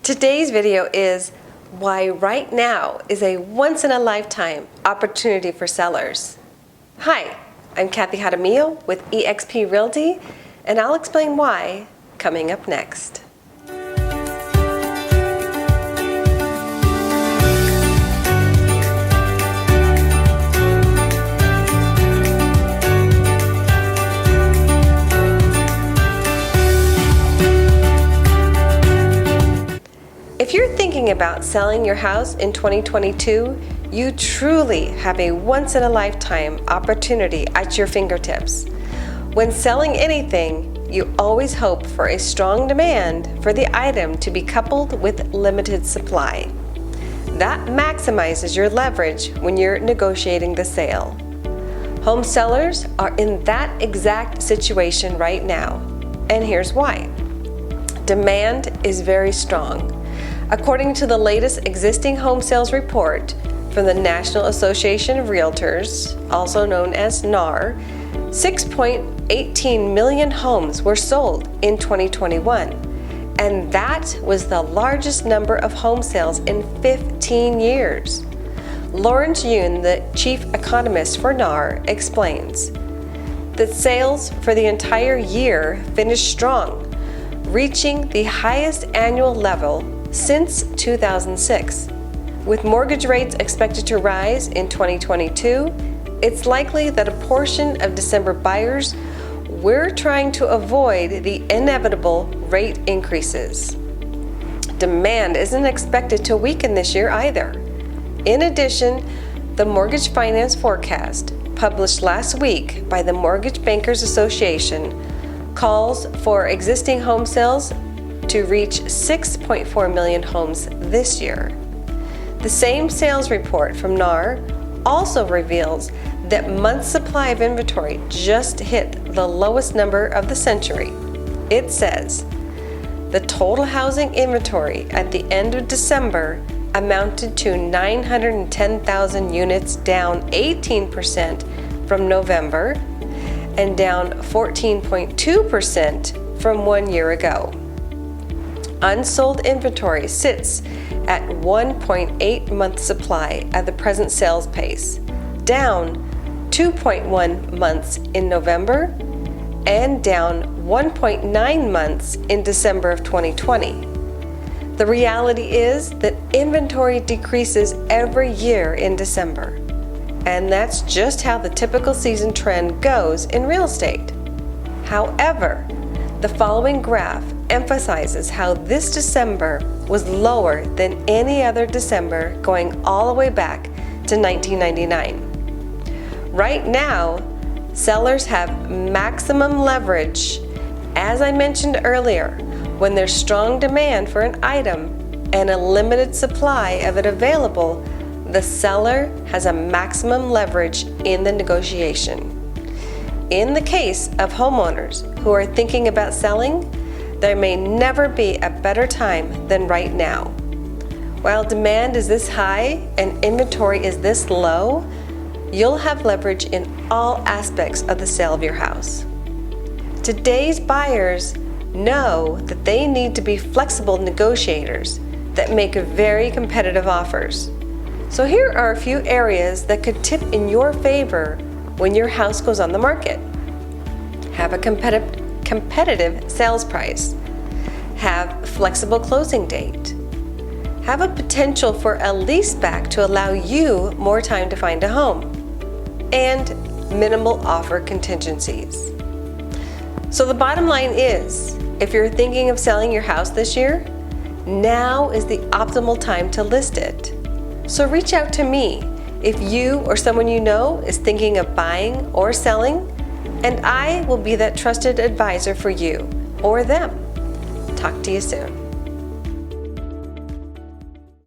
Today's video is why right now is a once-in-a-lifetime opportunity for sellers. Hi, I'm Cathy Jaramillo with eXp Realty, and I'll explain why coming up next. If you're thinking about selling your house in 2022, you truly have a once-in-a-lifetime opportunity at your fingertips. When selling anything, you always hope for a strong demand for the item to be coupled with limited supply. That maximizes your leverage when you're negotiating the sale. Home sellers are in that exact situation right now, and here's why. Demand is very strong. According to the latest existing home sales report from the National Association of Realtors, also known as NAR, 6.18 million homes were sold in 2021, and that was the largest number of home sales in 15 years. Lawrence Yoon, the chief economist for NAR, explains that sales for the entire year finished strong, reaching the highest annual level since 2006. With mortgage rates expected to rise in 2022, it's likely that a portion of December buyers were trying to avoid the inevitable rate increases. Demand isn't expected to weaken this year either. In addition, the Mortgage Finance Forecast, published last week by the Mortgage Bankers Association, calls for existing home sales to reach 6.4 million homes this year. The same sales report from NAR also reveals that month's supply of inventory just hit the lowest number of the century. It says the total housing inventory at the end of December amounted to 910,000 units, down 18% from November and down 14.2% from 1 year ago. Unsold inventory sits at 1.8 month supply at the present sales pace, down 2.1 months in November and down 1.9 months in December of 2020. The reality is that inventory decreases every year in December, and that's just how the typical season trend goes in real estate. However, the following graph emphasizes how this December was lower than any other December going all the way back to 1999. Right now, sellers have maximum leverage. As I mentioned earlier, when there's strong demand for an item and a limited supply of it available, the seller has a maximum leverage in the negotiation. In the case of homeowners who are thinking about selling, there may never be a better time than right now. While demand is this high and inventory is this low, you'll have leverage in all aspects of the sale of your house. Today's buyers know that they need to be flexible negotiators that make very competitive offers. So here are a few areas that could tip in your favor when your house goes on the market. Have a competitive sales price. Have flexible closing date. Have a potential for a leaseback to allow you more time to find a home. And minimal offer contingencies. So the bottom line is, if you're thinking of selling your house this year, now is the optimal time to list it. So reach out to me if you or someone you know is thinking of buying or selling, and I will be that trusted advisor for you or them. Talk to you soon.